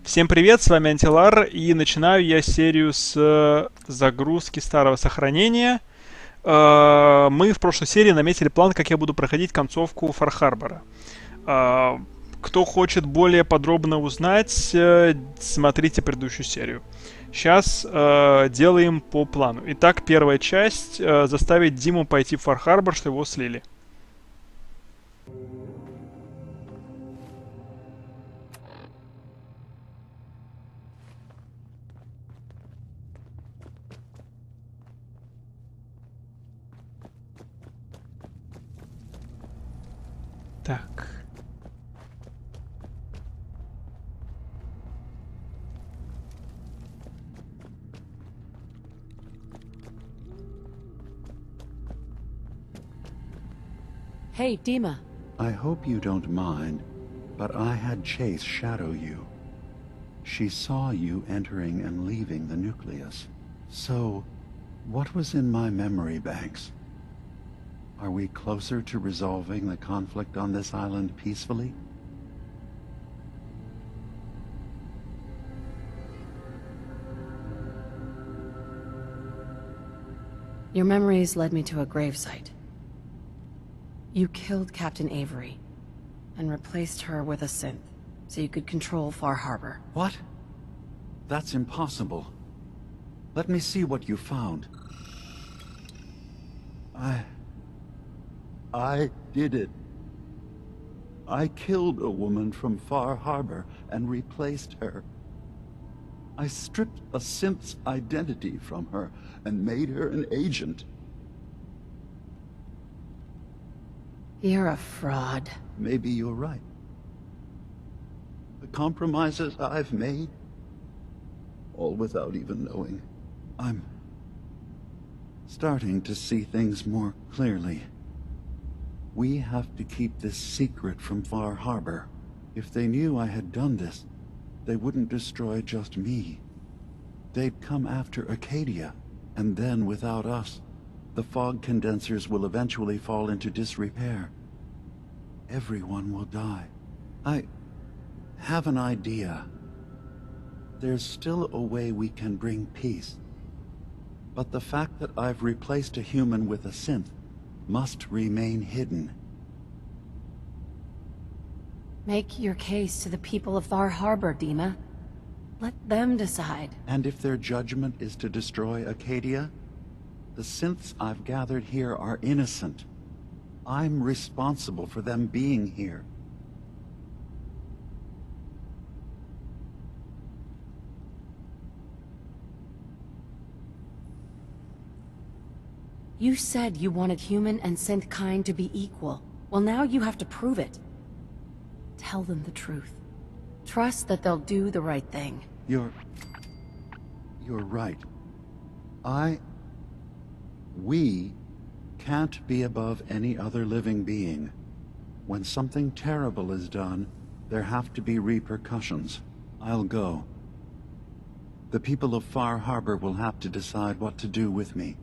Всем привет, с вами Антилар, и начинаю я серию с загрузки старого сохранения. Мы в прошлой серии наметили план, как я буду проходить концовку Фар-Харбора. Кто хочет более подробно узнать, смотрите предыдущую серию. Сейчас делаем по плану. Итак, первая часть заставить Диму пойти в Фар-Харбор, что его слили. Так. Hey, Dima. I hope you don't mind, but I had Chase shadow you. She saw you entering and leaving the nucleus. So, what was in my memory banks? Are we closer to resolving the conflict on this island peacefully? Your memories led me to a gravesite. You killed Captain Avery and replaced her with a synth so you could control Far Harbor. What? That's impossible. Let me see what you found. I did it. I killed a woman from Far Harbor and replaced her. I stripped a synth's identity from her and made her an agent. You're a fraud. Maybe you're right. The compromises I've made, all without even knowing. I'm starting to see things more clearly. We have to keep this secret from Far Harbor. If they knew I had done this, they wouldn't destroy just me. They'd come after Acadia, and then without us, the fog condensers will eventually fall into disrepair. Everyone will die. I have an idea. There's still a way we can bring peace. But the fact that I've replaced a human with a synth must remain hidden. Make your case to the people of Far Harbor, Dima. Let them decide. And if their judgment is to destroy Acadia, the synths I've gathered here are innocent. I'm responsible for them being here. You said you wanted human and synth kind to be equal. Well, now you have to prove it. Tell them the truth. Trust that they'll do the right thing. You're right. We can't be above any other living being. When something terrible is done, there have to be repercussions. I'll go. The people of Far Harbor will have to decide what to do with me.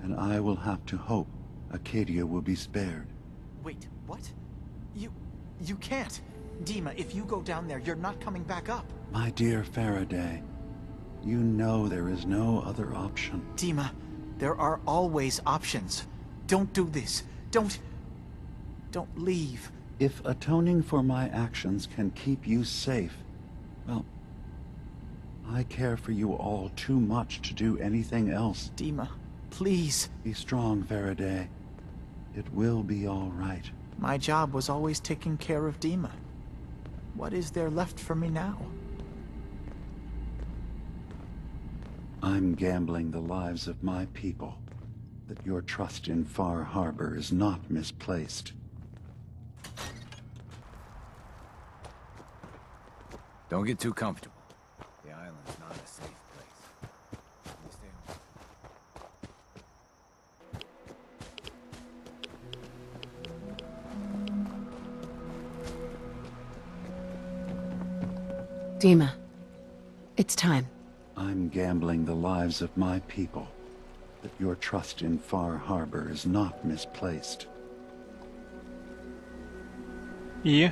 And I will have to hope Acadia will be spared. Wait, what? You can't. Dima, if you go down there, you're not coming back up. My dear Faraday, you know there is no other option. Dima, there are always options. Don't do this. Don't leave. If atoning for my actions can keep you safe, well, I care for you all too much to do anything else. Dima, please. Be strong, Faraday. It will be all right. My job was always taking care of Dima. What is there left for me now? I'm gambling the lives of my people, that your trust in Far Harbor is not misplaced. Don't get too comfortable. The island's not a safe place. You stay on. Dima, it's time. I'm gambling the lives of my people, that your trust in Far Harbor is not misplaced. И?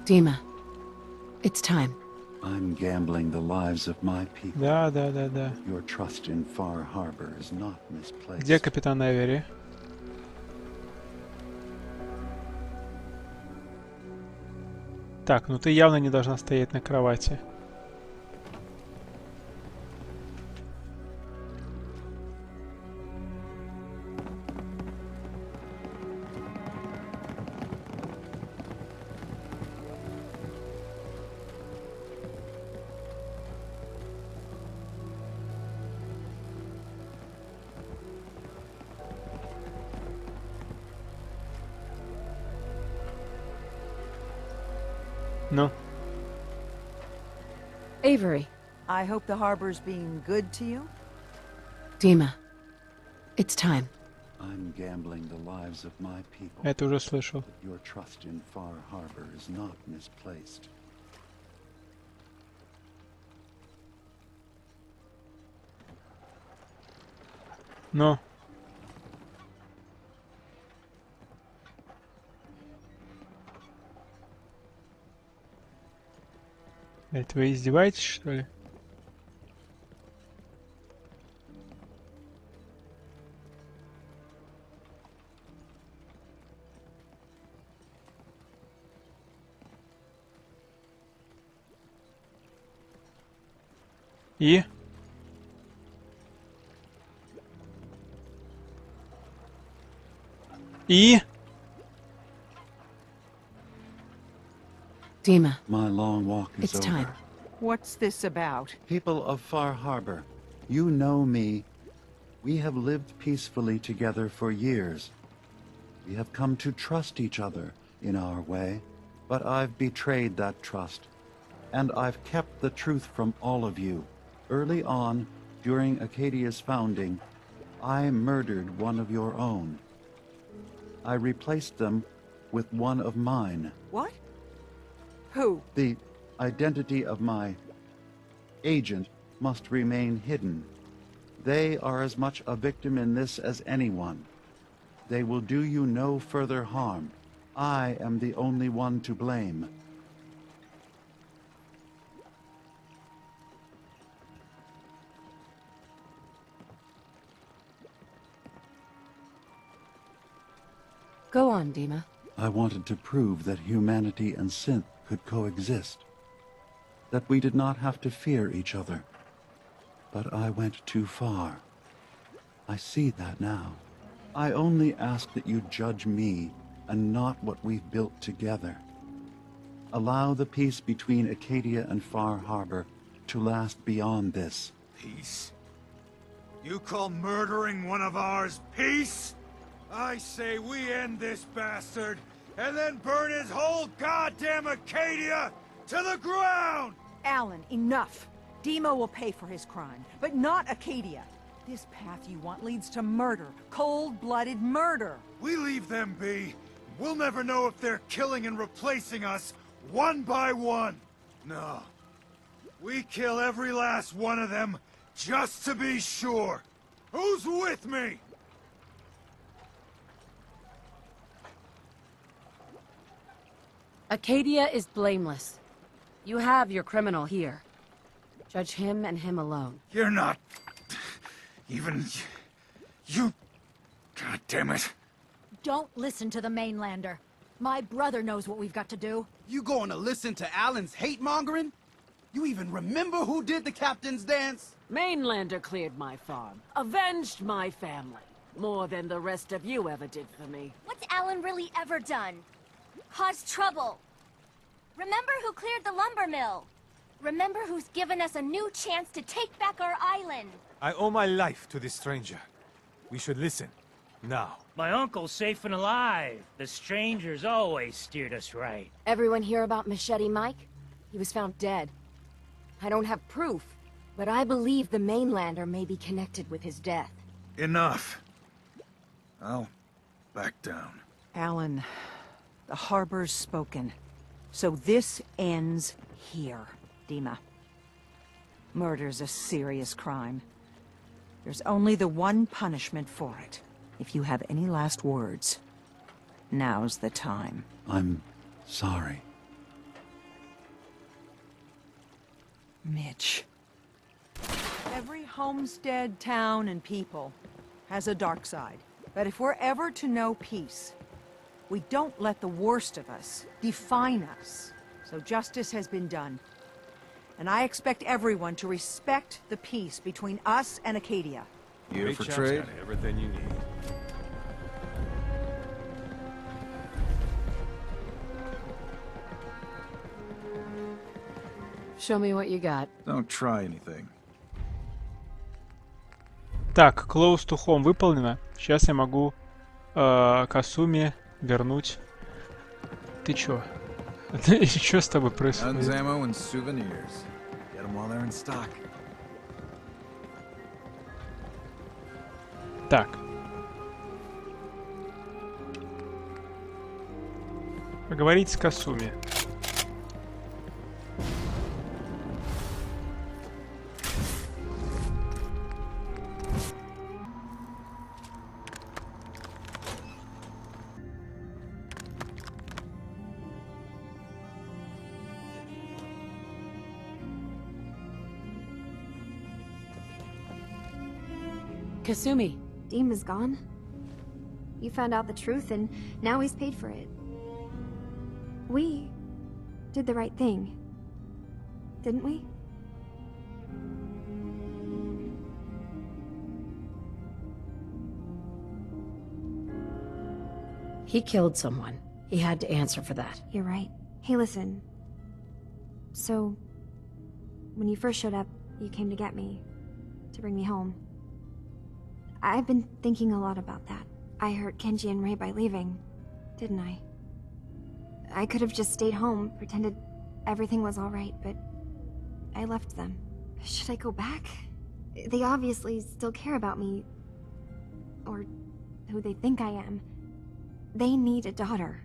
Dima, It's time. I'm gambling the lives of my people. Да. Your trust in Far Harbor is not Где misplaced. капитан Эвери? Так, ну ты явно не должна стоять на кровати. Ну, Avery. I hope the harbor's being good to you. Dima. It's time. I'm gambling the lives of my people. это уже слышал. Your trust in Far Harbor is not misplaced. Ну. Это вы издеваетесь, что ли? И? И? Dima. My long walk is It's time. over. What's this about? People of Far Harbor, you know me. We have lived peacefully together for years. We have come to trust each other in our way, but I've betrayed that trust, and I've kept the truth from all of you. Early on, during Acadia's founding, I murdered one of your own. I replaced them with one of mine. What? Who? The identity of my agent must remain hidden. They are as much a victim in this as anyone. They will do you no further harm. I am the only one to blame. Go on, Dima. I wanted to prove that humanity and synth could coexist. That we did not have to fear each other. But I went too far. I see that now. I only ask that you judge me and not what we've built together. Allow the peace between Acadia and Far Harbor to last beyond this. Peace? You call murdering one of ours peace? I say we end this bastard, and then burn his whole goddamn Acadia to the ground! Alan, enough. Dima will pay for his crime, but not Acadia. This path you want leads to murder. Cold-blooded murder. We leave them be. We'll never know if they're killing and replacing us, one by one. No. We kill every last one of them, just to be sure. Who's with me? Acadia is blameless. You have your criminal here. Judge him and him alone. You're not... even... you... God damn it. Don't listen to the mainlander. My brother knows what we've got to do. You going to listen to Alan's hate-mongering? You even remember who did the captain's dance? Mainlander cleared my farm, avenged my family, more than the rest of you ever did for me. What's Alan really ever done? Caused trouble. Remember who cleared the lumber mill. Remember who's given us a new chance to take back our island. I owe my life to this stranger. We should listen. Now. My uncle's safe and alive. The strangers always steered us right. Everyone hear about Machete Mike? He was found dead. I don't have proof, but I believe the mainlander may be connected with his death. Enough. I'll back down. Alan, the harbor's spoken. So this ends here, Dima. Murder's a serious crime. There's only the one punishment for it. If you have any last words, now's the time. I'm sorry. Mitch. Every homestead, town, and people has a dark side. But if we're ever to know peace, we don't let the worst of us define us. So justice has been done. And I expect everyone to respect the peace between us and Acadia. Here for trade? Everything you need. Show me what you got. Don't try anything. Так, close to home выполнено. Сейчас я могу Касуми вернуть. Ты чё? Что с тобой происходит? Guns, ammo, and souvenirs. Get them while they're in stock. Так. Поговорить с Касуми. Kasumi. Deema's gone. You found out the truth and now he's paid for it. We did the right thing, didn't we? He killed someone. He had to answer for that. You're right. Hey, listen. So, when you first showed up, you came to get me, to bring me home. I've been thinking a lot about that. I hurt Kenji and Rei by leaving, didn't I? I could have just stayed home, pretended everything was alright, but I left them. Should I go back? They obviously still care about me. Or who they think I am. They need a daughter.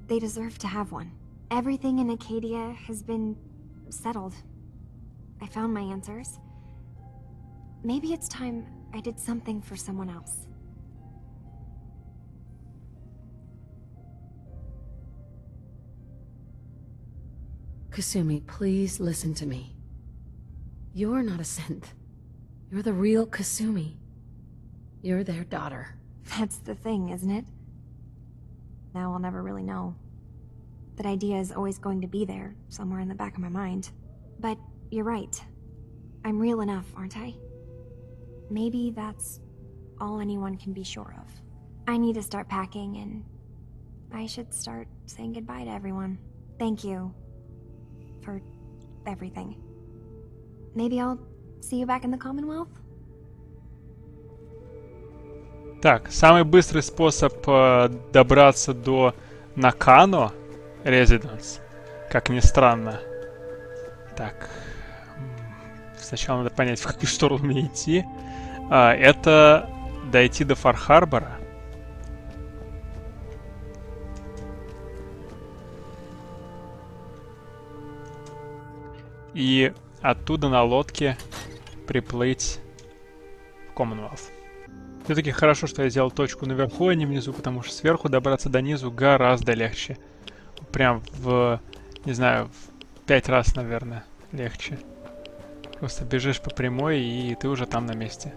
They deserve to have one. Everything in Acadia has been settled. I found my answers. Maybe it's time I did something for someone else. Kasumi, please listen to me. You're not a synth. You're the real Kasumi. You're their daughter. That's the thing, isn't it? Now I'll never really know. That idea is always going to be there, somewhere in the back of my mind. But you're right. I'm real enough, aren't I? Maybe that's all anyone can be sure of. I need to start packing, and I should start saying goodbye to everyone. Thank you for everything. Maybe I'll see you back in the Commonwealth? Так, самый быстрый способ добраться до Накано Residence, как ни странно. Так, сначала надо понять, в какую сторону мне идти. Это дойти до Фар-Харбора. И оттуда на лодке приплыть в Commonwealth. Все-таки хорошо, что я сделал точку наверху, а не внизу, потому что сверху добраться до низу гораздо легче. Прям не знаю, в 5 раз, наверное, легче. Просто бежишь по прямой, и ты уже там на месте.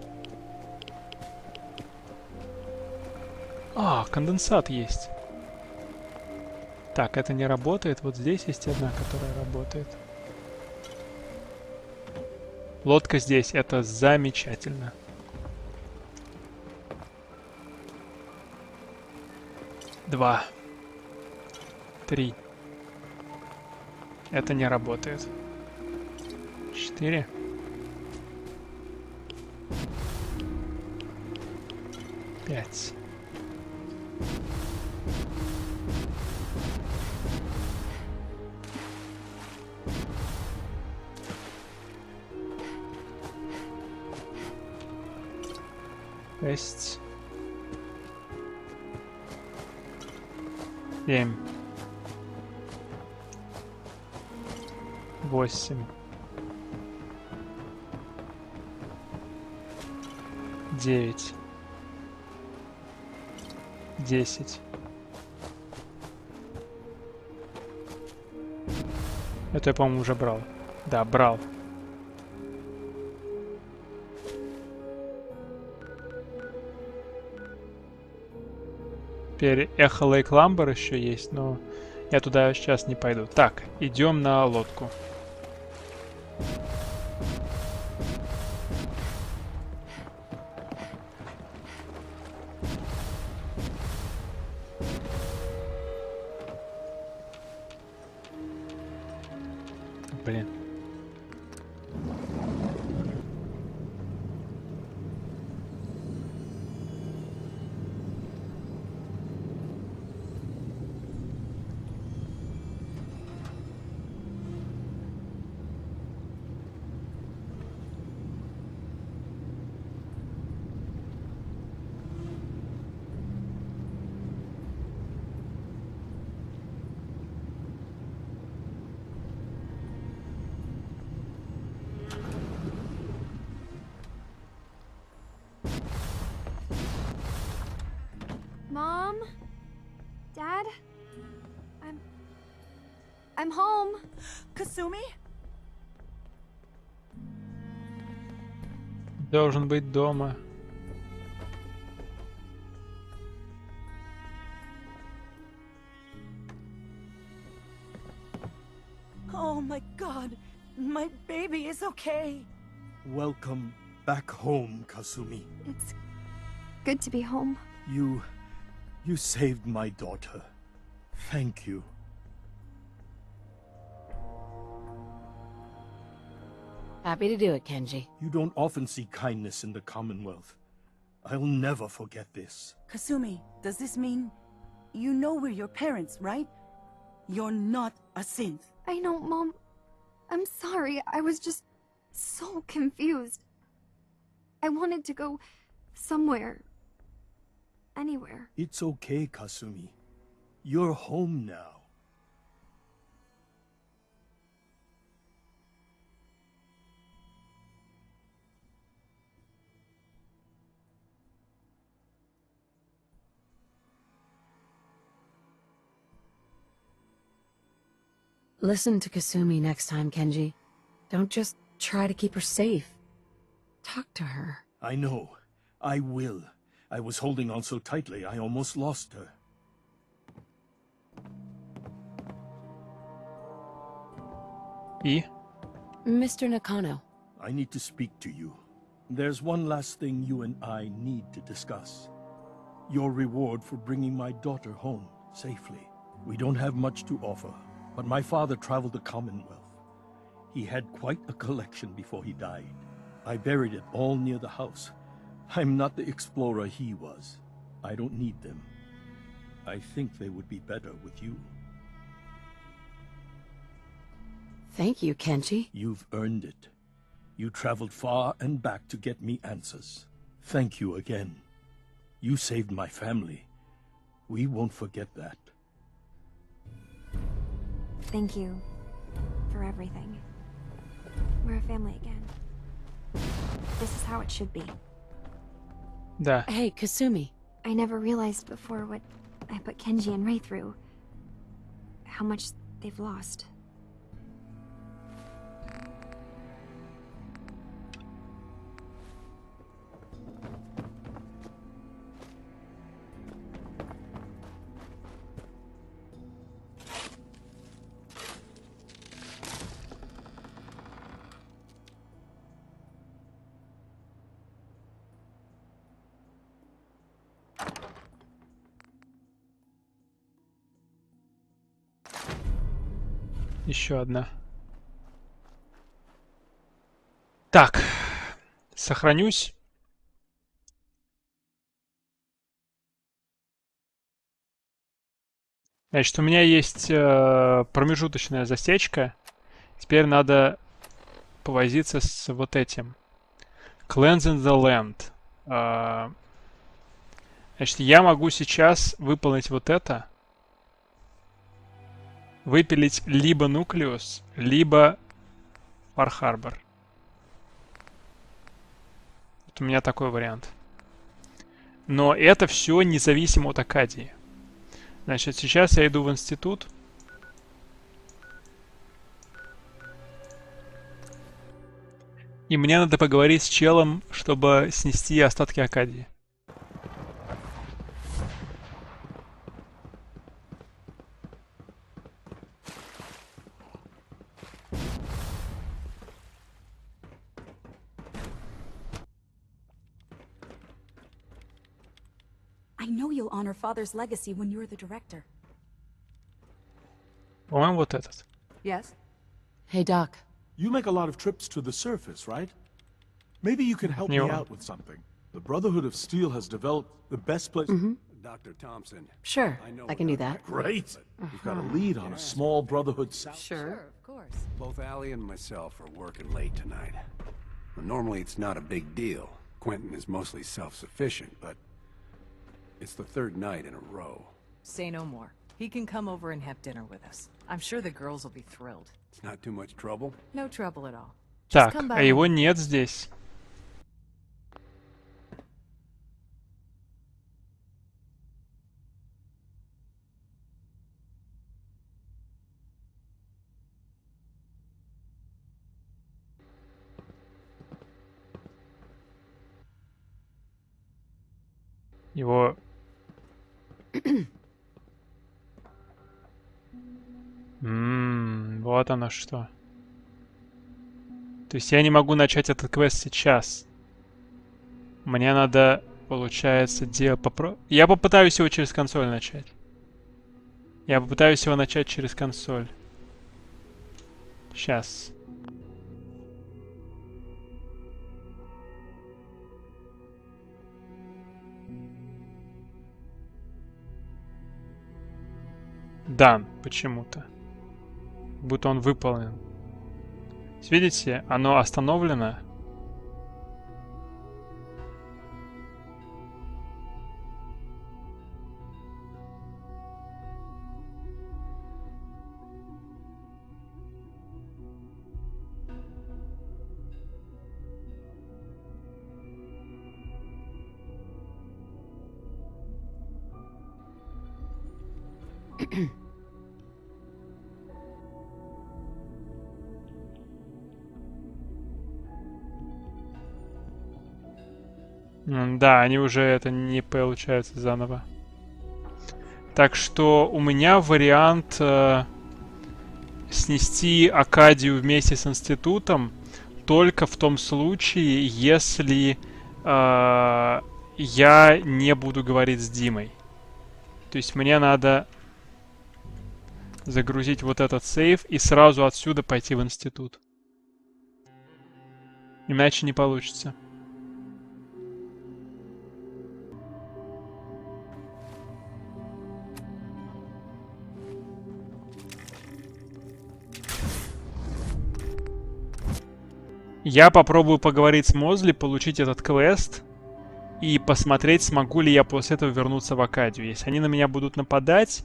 А, конденсат есть. Так, это не работает. Вот здесь есть одна, которая работает. Лодка здесь. Это замечательно. Два. 3. Это не работает. 4. 5. Шесть. 7. 8. 9. 10. Это я, по-моему, уже брал. Да, брал. Теперь Эхо Лейк Ламбер еще есть, но я туда сейчас не пойду. Так, идем на лодку. Блин. Mom? Dad? I'm home. Kasumi? Должен быть дома. Oh my god, my baby is okay. Welcome back home, Kasumi. It's good to be home. You saved my daughter. Thank you. Happy to do it, Kenji. You don't often see kindness in the Commonwealth. I'll never forget this. Kasumi, does this mean you know we're your parents, right? You're not a synth. I know, Mom. I'm sorry. I was just so confused. I wanted to go somewhere. Anywhere. It's okay, Kasumi. You're home now. Listen to Kasumi next time, Kenji. Don't just try to keep her safe. Talk to her. I know. I will. I was holding on so tightly, I almost lost her. И? Mr. Nakano. I need to speak to you. There's one last thing you and I need to discuss. Your reward for bringing my daughter home safely. We don't have much to offer, but my father traveled the Commonwealth. He had quite a collection before he died. I buried it all near the house. I'm not the explorer he was. I don't need them. I think they would be better with you. Thank you, Kenji. You've earned it. You traveled far and back to get me answers. Thank you again. You saved my family. We won't forget that. Thank you for everything. We're a family again. This is how it should be. Да. Hey, Kasumi. I never realized before what I put Kenji and Ray through. How much they've lost. Еще одна. Так, сохранюсь. Значит, у меня есть промежуточная засечка. Теперь надо повозиться с вот этим. Cleansing the land. Значит, я могу сейчас выполнить вот это. Выпилить либо Нуклеус, либо Фар-Харбор. Вот у меня такой вариант. Но это все независимо от Акадии. Значит, сейчас я иду в институт. И мне надо поговорить с челом, чтобы снести остатки Акадии. I know you'll honor Father's legacy when you're the director. По-моему, вот этот. Yes? Hey, Doc. You make a lot of trips to the surface, right? Maybe you can help me out with something. The Brotherhood of Steel has developed the best place... Dr. Thompson. Sure, I can do that. Great! We've got a lead on a small Brotherhood south. Sure. Of course. Both Allie and myself are working late tonight. Well, normally it's not a big deal. Quentin is mostly self-sufficient, but it's the third night in a row. Say no more. He can come over and have dinner with us. I'm sure the girls will be thrilled. It's not too much trouble. No trouble at all. Так, а его нет здесь. Его... Вот оно что. То есть я не могу начать этот квест сейчас. Мне надо, получается, я попытаюсь его через консоль начать. Я попытаюсь его начать через консоль. Сейчас. Дан, почему-то. Будто он выполнен. Видите, оно остановлено. Да, они уже это не получается заново. Так что у меня вариант снести Акадию вместе с институтом только в том случае, если я не буду говорить с Димой. То есть мне надо загрузить вот этот сейв и сразу отсюда пойти в институт. Иначе не получится. Я попробую поговорить с Мозли, получить этот квест и посмотреть, смогу ли я после этого вернуться в Акадию. Если они на меня будут нападать,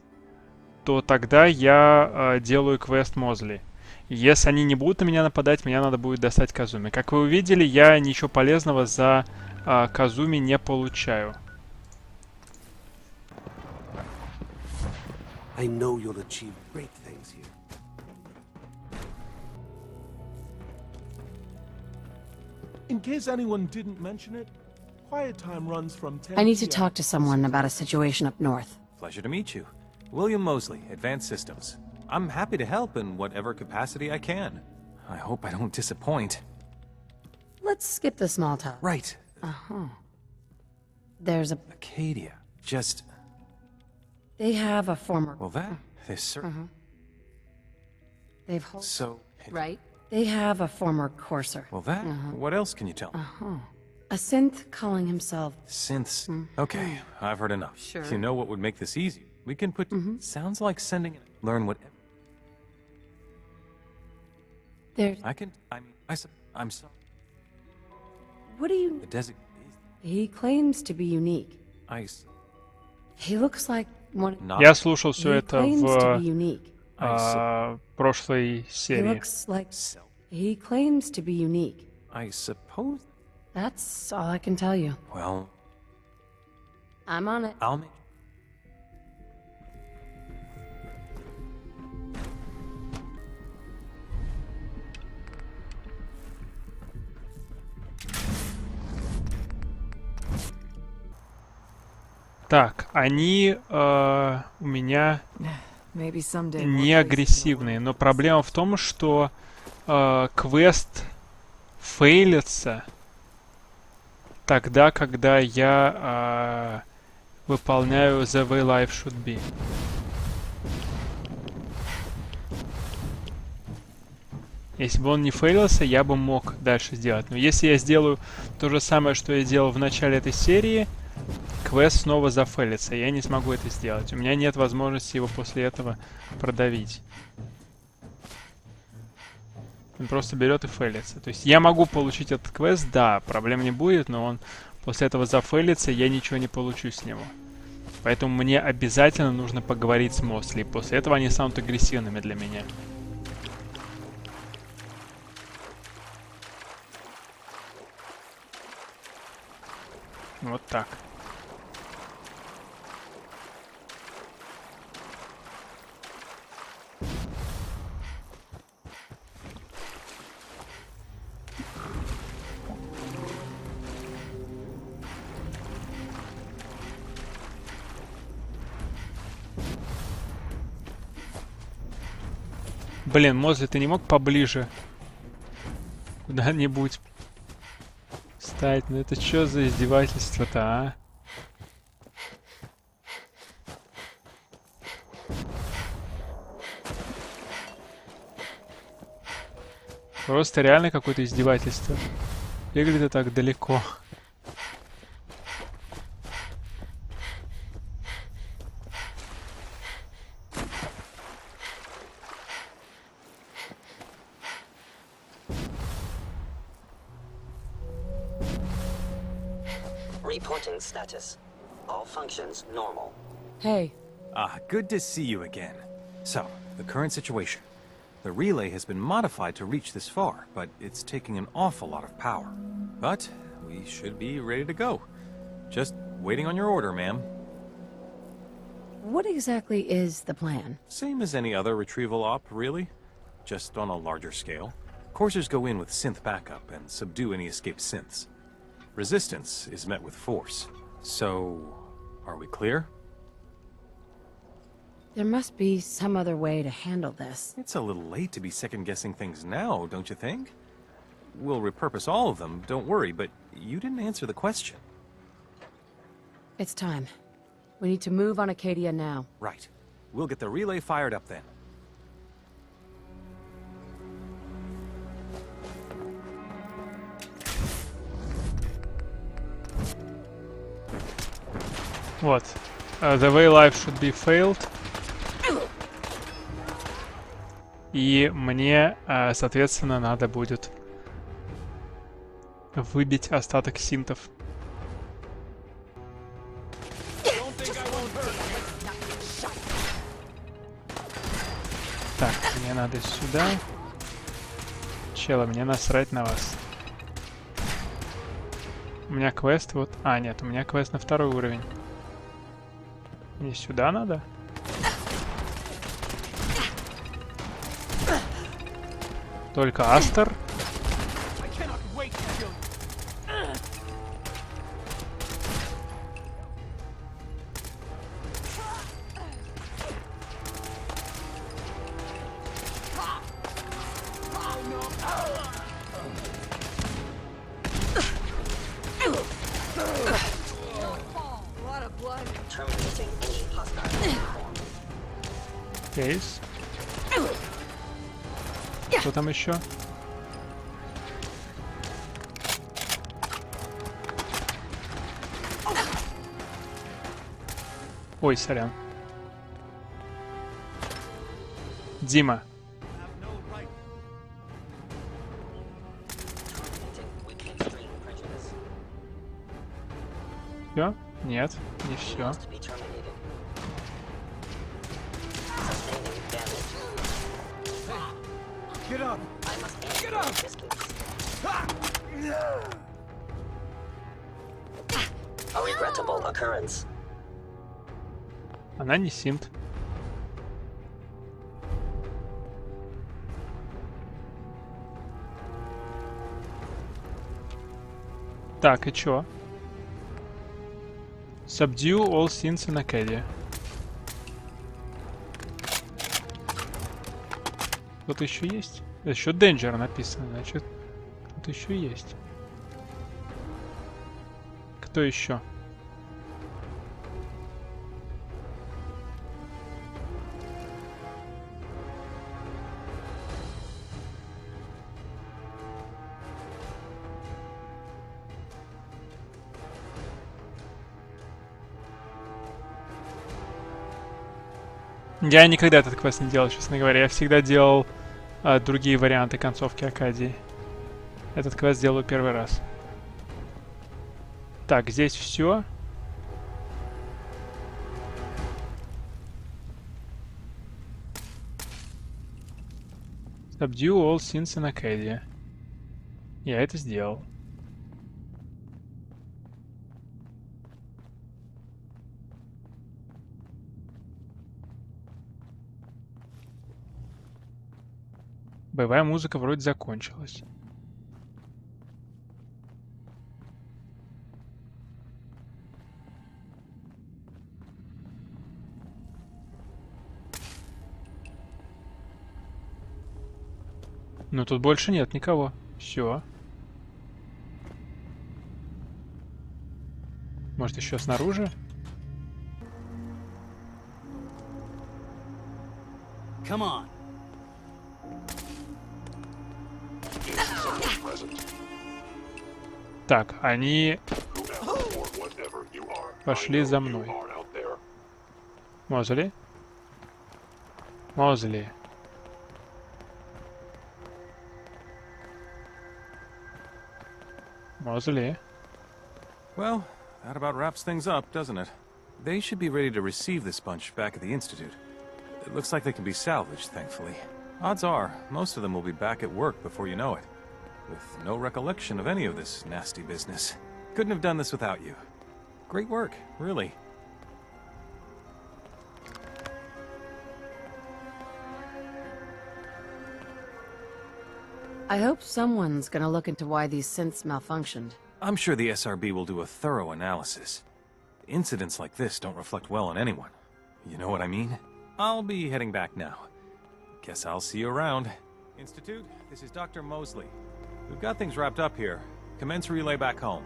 то тогда я делаю квест Мозли. Если они не будут на меня нападать, мне надо будет достать Казуми. Как вы увидели, я ничего полезного за Казуми не получаю. I know you'll achieve great things here. In case anyone didn't mention it, quiet time runs from 10 I need to PM. talk to someone about a situation up north. Pleasure to meet you. William Mosley, Advanced Systems. I'm happy to help in whatever capacity I can. I hope I don't disappoint. Let's skip the small talk. Right. Uh-huh. There's a... Acadia. Just... They have a former... Well, that... There's certain... They've... So... Right? They have a former courser. Well, that... What else can you tell me? A synth calling himself... Synths. Okay, I've heard enough. Sure. You know what would make this easy? We can put... Sounds like sending... Learn what... There's... I can... I'm sorry. What do you... The desert... He claims to be unique. He looks like one... Я слушал все He это claims to be в unique. прошлой He серии. looks like... He claims to be unique. I suppose... That's all I can tell you. Well... I'm on it. I'll make... Так, они у меня не агрессивные, но проблема в том, что квест фейлится тогда, когда я выполняю The Way Life Should Be. Если бы он не фейлился, я бы мог дальше сделать. Но если я сделаю то же самое, что я делал в начале этой серии, квест снова зафейлится. Я не смогу это сделать. У меня нет возможности его после этого продавить. Он просто берет и фейлится. То есть я могу получить этот квест, да, проблем не будет, но он после этого зафейлится, я ничего не получу с него. Поэтому мне обязательно нужно поговорить с Мосли. И после этого они станут агрессивными для меня. Вот так. Блин, Мозли, ты не мог поближе куда-нибудь стать? Ну это что за издевательство-то, а? Просто реально какое-то издевательство. Бегали ты так далеко. Reporting status. All functions normal. Hey. Good to see you again. So, the current situation. The relay has been modified to reach this far, but it's taking an awful lot of power. But we should be ready to go. Just waiting on your order, ma'am. What exactly is the plan? Same as any other retrieval op, really. Just on a larger scale. Coursers go in with synth backup and subdue any escaped synths. Resistance is met with force. So, are we clear? There must be some other way to handle this. It's a little late to be second-guessing things now, don't you think? We'll repurpose all of them, don't worry, but you didn't answer the question. It's time. We need to move on Acadia now. Right. We'll get the relay fired up then. Вот. The way life should be failed. И мне, соответственно, надо будет выбить остаток синтов. Так, мне надо сюда. Чела, мне насрать на вас. У меня квест вот... А, нет, у меня квест на 2-й уровень. Мне сюда надо? Только Астер? Кейс. Что там еще? Ой, сорян. Дима. Все? Нет, не все. Get up! Get up! A regrettable occurrence. Она не синт. Так, и чё? Subdue all sins in Акадии. Кто-то еще есть? Еще Danger написано, значит, кто-то еще есть. Кто еще? Я никогда этот квест не делал, честно говоря. Я всегда делал другие варианты концовки Акадии. Этот квест делаю первый раз. Так, здесь все. Subdue all sins in Акадии. Я это сделал. Боевая музыка вроде закончилась. Но тут больше нет никого. Все. Может, еще снаружи? Come on. Так, они пошли за мной. Мозли? Мозли. Мозли. Well, that about wraps things up, doesn't it? They should be ready to receive this bunch back at the Institute. It looks like they can be salvaged, thankfully. Odds are, most of them will be back at work before you know it. With no recollection of any of this nasty business. Couldn't have done this without you. Great work, really. I hope someone's gonna look into why these synths malfunctioned. I'm sure the SRB will do a thorough analysis. Incidents like this don't reflect well on anyone. You know what I mean? I'll be heading back now. Guess I'll see you around. Institute, this is Dr. Mosley. We've got things wrapped up here. Commence relay back home.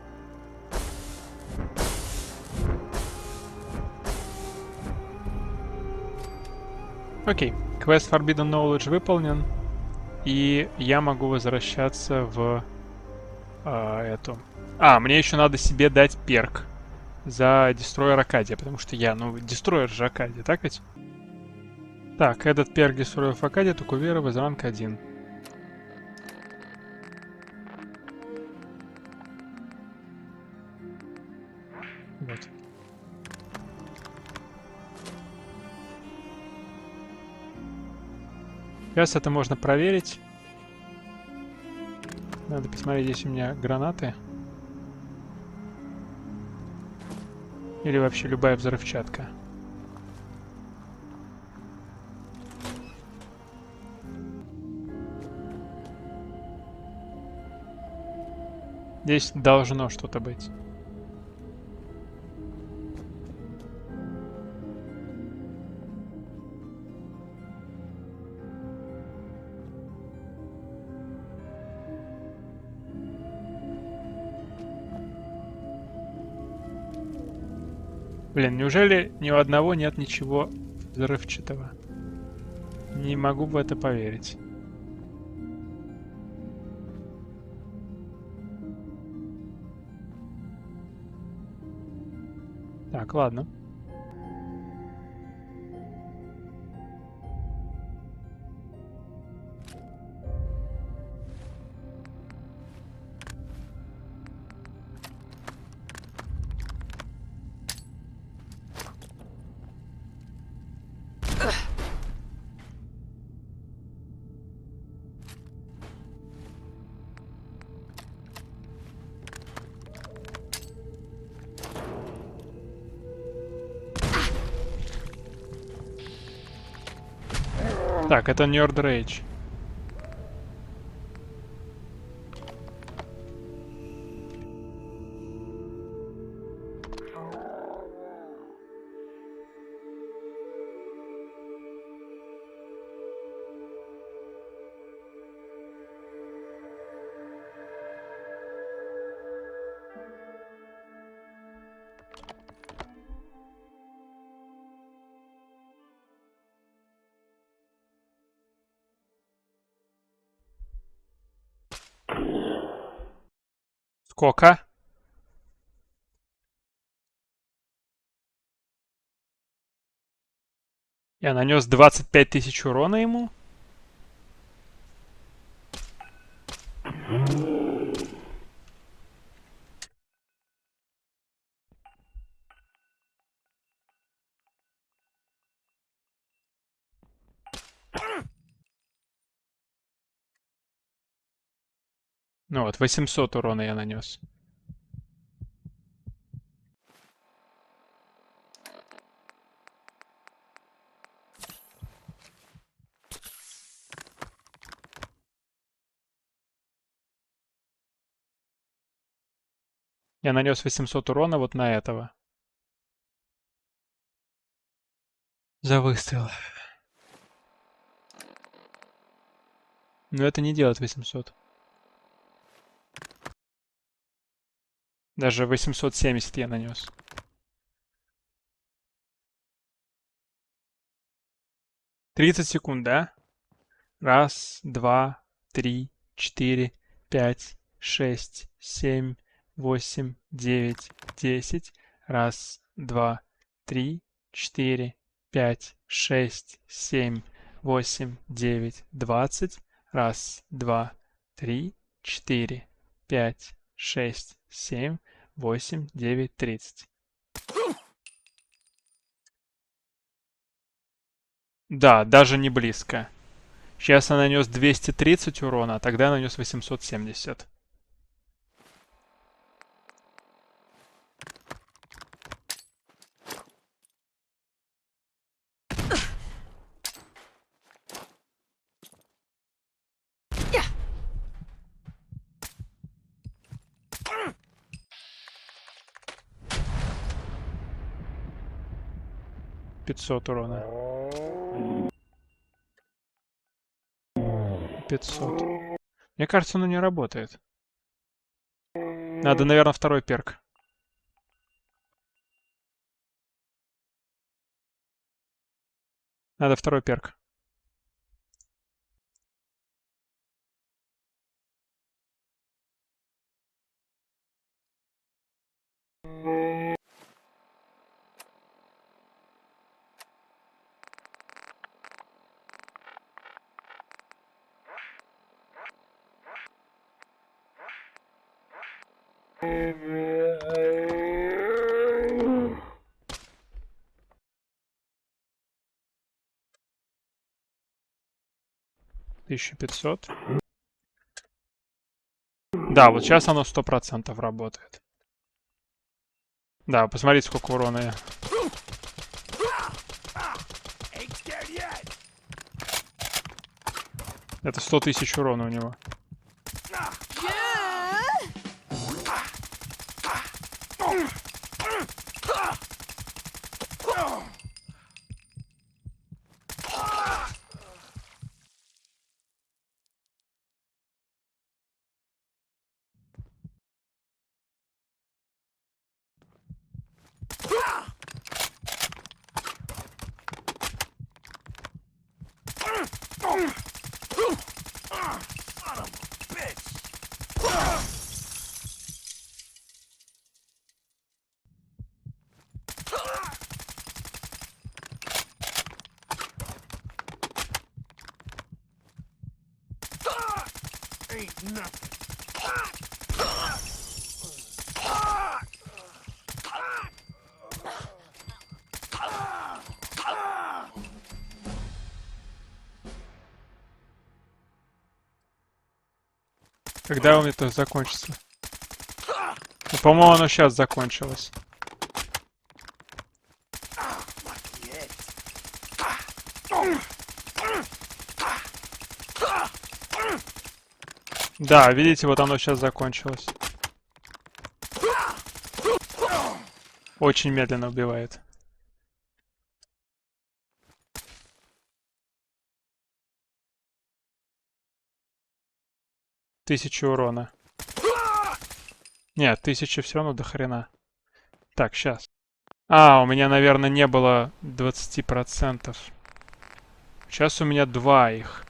Окей, квест Forbidden Knowledge выполнен. И я могу возвращаться в эту... мне еще надо себе дать перк за Destroyer Акадия, потому что я, Destroyer же Акадия, так ведь? Так, этот перк Destroyer Акадия, Тукувера, Везранг 1. Вот. Сейчас это можно проверить. Надо посмотреть, здесь у меня гранаты. Или вообще любая взрывчатка. Здесь должно что-то быть. Блин, неужели ни у одного нет ничего взрывчатого? Не могу в это поверить. Так, ладно. Так, это Nerd Rage. Сколько? Я нанес 25 тысяч урона ему. Ну вот, 800 урона я нанес. Я нанес 800 урона вот на этого. За выстрел. Но это не делает 800. Даже 870 я нанес. «30 секунд, да? Раз, два, три, 4, 5, 6, 7, 8, 9, 10. Раз, два, 3, 4, 5, 6, 7, 8, 9, 20. Раз, два, 3, 4, 5, 6, 7, 8, 9, 30. Да, даже не близко. Сейчас я нанес 230 урона, а тогда я нанес 870. $500 урона. 500. Мне кажется, оно не работает. Надо, наверное, второй перк. Надо второй перк. $1500. Да, вот сейчас оно 100% работает. Да, посмотрите, сколько урона я. Это 100 тысяч урона у него. Когда у меня это закончится? Ну, по-моему, оно сейчас закончилось. Да, видите, вот оно сейчас закончилось. Очень медленно убивает. Тысяча урона. Нет, 1000 все равно до хрена. Так, сейчас. А, у меня, наверное, не было 20%. Сейчас у меня 2 их.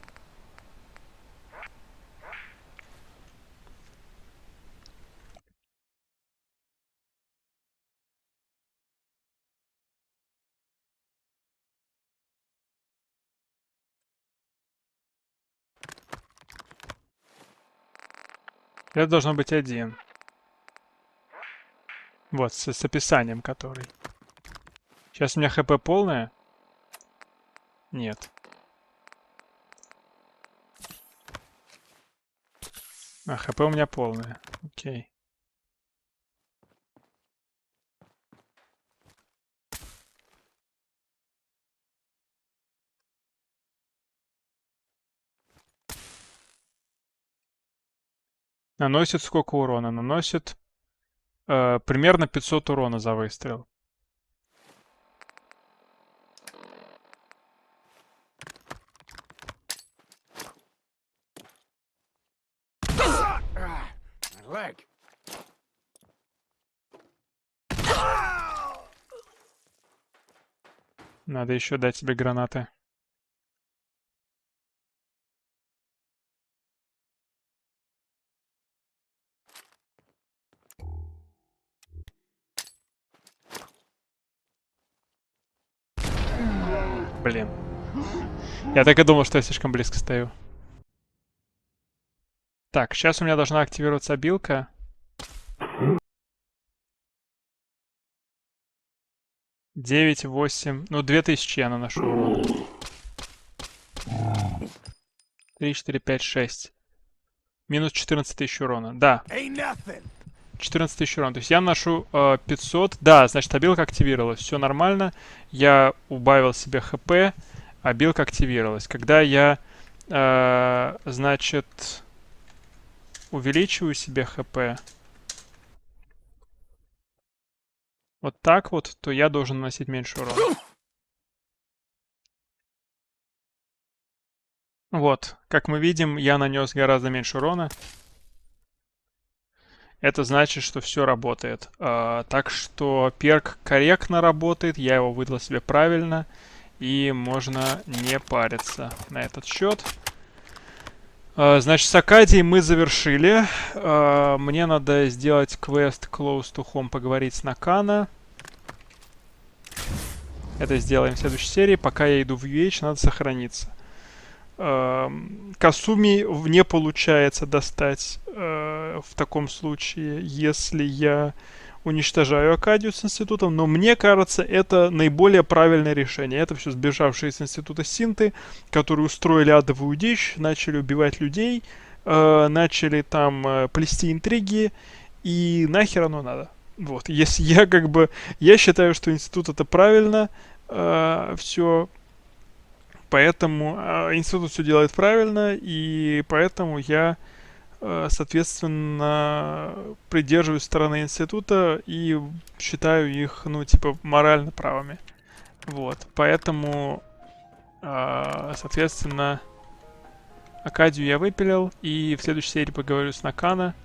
Это должно быть один. Вот, с описанием который. Сейчас у меня ХП полное? Нет. А, ХП у меня полное. Окей. Наносит сколько урона? Наносит примерно 500 урона за выстрел. Надо еще дать тебе гранаты. Блин. Я так и думал, что я слишком близко стою. Так, сейчас у меня должна активироваться обилка. Девять, 8, ну 2000 я наношу урона. 3, 4, 5, 6. Минус 14 тысяч урона. Да. 14 тысяч урона. То есть я наношу 500. Да, значит, обилка активировалась. Все нормально. Я убавил себе ХП. Обилка активировалась. Когда я, значит, увеличиваю себе ХП. Вот так вот, то я должен наносить меньше урона. Вот, как мы видим, я нанес гораздо меньше урона. Это значит, что все работает. Так что перк корректно работает, я его выдал себе правильно. И можно не париться на этот счет. Значит, с Акадией мы завершили. Мне надо сделать квест Close to Home, поговорить с Накана. Это сделаем в следующей серии. Пока я иду в UH, надо сохраниться. Касуми не получается достать в таком случае, если я уничтожаю Акадию с институтом, но мне кажется, это наиболее правильное решение. Это все сбежавшие из института синты, которые устроили адовую дичь, начали убивать людей, начали там плести интриги, и нахер оно надо. Вот, если я считаю, что институт это правильно, все. Поэтому институт все делает правильно, и поэтому я, соответственно, придерживаюсь стороны института и считаю их, ну, типа, морально правыми. Вот, поэтому, соответственно, Акадию я выпилил, и в следующей серии поговорю с Накана.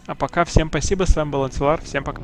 А пока всем спасибо, с вами был Антилар, всем пока.